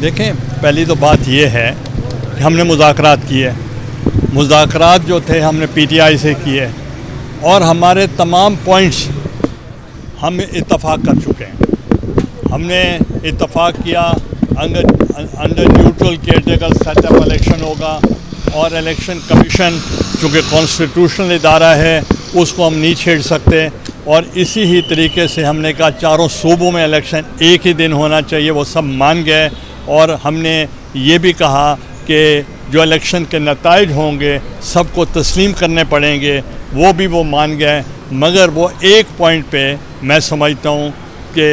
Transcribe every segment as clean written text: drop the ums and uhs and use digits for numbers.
دیکھیں، پہلی تو بات یہ ہے کہ ہم نے مذاکرات کیے، مذاکرات جو تھے ہم نے پی ٹی آئی سے کیے، اور ہمارے تمام پوائنٹس ہم اتفاق کر چکے ہیں۔ ہم نے اتفاق کیا under neutral caretaker set up election ہوگا، اور الیکشن کمیشن چونکہ کانسٹیٹیوشنل ادارہ ہے اس کو ہم نہیں چھیڑ سکتے، اور اسی ہی طریقے سے ہم نے کہا چاروں صوبوں میں الیکشن ایک ہی دن ہونا چاہیے، وہ سب مان گئے، اور ہم نے یہ بھی کہا کہ جو الیکشن کے نتائج ہوں گے سب کو تسلیم کرنے پڑیں گے، وہ بھی وہ مان گئے۔ مگر وہ ایک پوائنٹ پہ میں سمجھتا ہوں کہ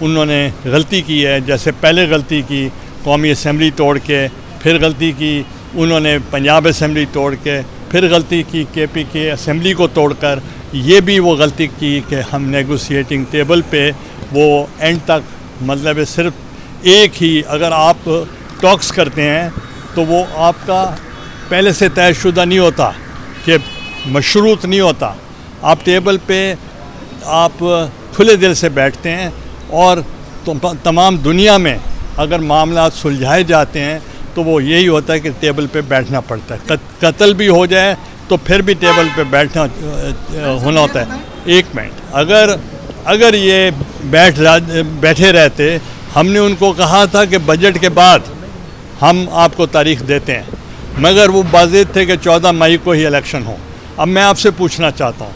انہوں نے غلطی کی ہے، جیسے پہلے غلطی کی قومی اسمبلی توڑ کے، پھر غلطی کی انہوں نے پنجاب اسمبلی توڑ کے، پھر غلطی کی کے پی کے اسمبلی کو توڑ کر، یہ بھی وہ غلطی کی کہ ہم نیگوسیٹنگ ٹیبل پہ وہ اینڈ تک مطلب صرف ایک ہی، اگر آپ ٹاکس کرتے ہیں تو وہ آپ کا پہلے سے طے شدہ نہیں ہوتا، کہ مشروط نہیں ہوتا، آپ ٹیبل پہ آپ کھلے دل سے بیٹھتے ہیں، اور تمام دنیا میں اگر معاملات سلجھائے جاتے ہیں تو وہ یہی ہوتا ہے کہ ٹیبل پہ بیٹھنا پڑتا ہے، قتل بھی ہو جائے تو پھر بھی ٹیبل پہ بیٹھنا ہونا ہوتا ہے۔ ایک منٹ، اگر یہ بیٹھے رہتے، ہم نے ان کو کہا تھا کہ بجٹ کے بعد ہم آپ کو تاریخ دیتے ہیں، مگر وہ باضابطہ تھے کہ 14 مئی کو ہی الیکشن ہو۔ اب میں آپ سے پوچھنا چاہتا ہوں،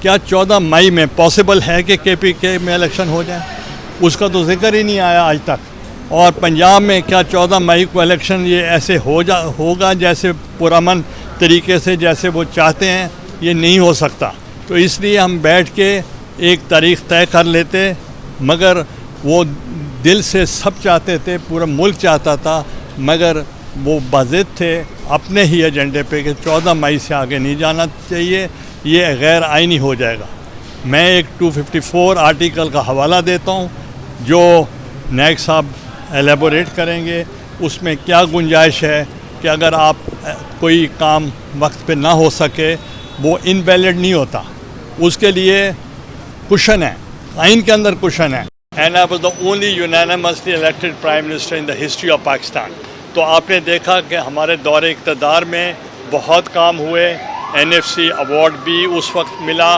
کیا 14 مئی میں پاسبل ہے کہ کے پی کے میں الیکشن ہو جائے؟ اس کا تو ذکر ہی نہیں آیا آج تک۔ اور پنجاب میں کیا 14 مئی کو الیکشن یہ ایسے ہوگا جیسے پرامن طریقے سے جیسے وہ چاہتے ہیں؟ یہ نہیں ہو سکتا۔ تو اس لیے ہم بیٹھ کے ایک تاریخ طے کر لیتے، مگر وہ دل سے سب چاہتے تھے، پورا ملک چاہتا تھا، مگر وہ باضد تھے اپنے ہی ایجنڈے پہ کہ 14 مئی سے آگے نہیں جانا چاہیے، یہ غیر آئینی ہو جائے گا۔ میں ایک 254 آرٹیکل کا حوالہ دیتا ہوں جو نیک صاحب ایلیبوریٹ کریں گے، اس میں کیا گنجائش ہے کہ اگر آپ کوئی کام وقت پہ نہ ہو سکے وہ انویلڈ نہیں ہوتا، اس کے لیے کوشن ہے، آئین کے اندر کوشن ہے۔ And I was the only unanimously elected Prime Minister in the history of Pakistan۔ تو آپ نے دیکھا کہ ہمارے دور اقتدار میں بہت کام ہوئے، این ایف سی ایوارڈ بھی اس وقت ملا،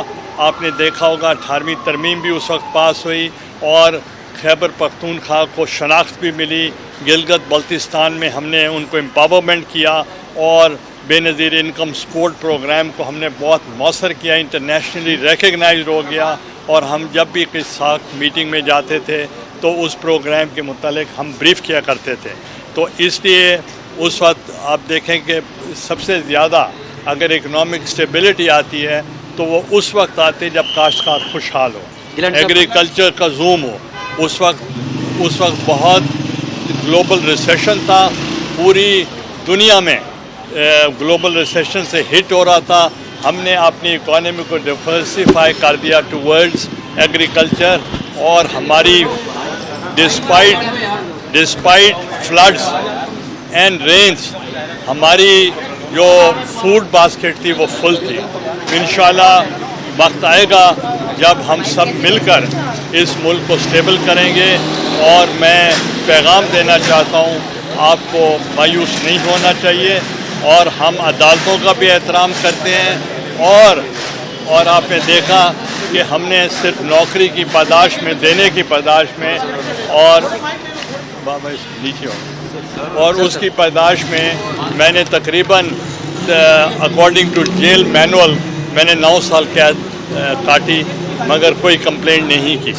آپ نے دیکھا ہوگا 18ویں ترمیم بھی اس وقت پاس ہوئی، اور خیبر پختونخوا کو شناخت بھی ملی، گلگت بلتستان میں ہم نے ان کو امپاورمنٹ کیا، اور بے نظیر انکم سپورٹ پروگرام کو ہم نے بہت مؤثر کیا، انٹرنیشنلی ریکگنائزڈ ہو گیا، اور ہم جب بھی کسی ساتھ میٹنگ میں جاتے تھے تو اس پروگرام کے متعلق ہم بریف کیا کرتے تھے۔ تو اس لیے اس وقت آپ دیکھیں کہ سب سے زیادہ اگر اکنامک اسٹیبلٹی آتی ہے تو وہ اس وقت آتی ہے جب کاشتکار خوشحال ہو، ایگریکلچر کا زوم ہو۔ اس وقت بہت گلوبل ریسیشن تھا، پوری دنیا میں گلوبل ریسیشن سے ہٹ ہو رہا تھا، ہم نے اپنی اکانومی کو ڈیورسیفائی کر دیا ٹورڈز ایگریکلچر، اور ہماری ڈسپائٹ فلڈز اینڈ رینز ہماری جو فوڈ باسکٹ تھی وہ فل تھی۔ انشاءاللہ وقت آئے گا جب ہم سب مل کر اس ملک کو سٹیبل کریں گے، اور میں پیغام دینا چاہتا ہوں آپ کو مایوس نہیں ہونا چاہیے، اور ہم عدالتوں کا بھی احترام کرتے ہیں، اور آپ نے دیکھا کہ ہم نے صرف نوکری کی پاداش میں، دینے کی پاداش میں، اور اس کی پاداش میں نے تقریباً اکارڈنگ ٹو جیل مینول میں نے 9 سال قید کاٹی، مگر کوئی کمپلینٹ نہیں کی۔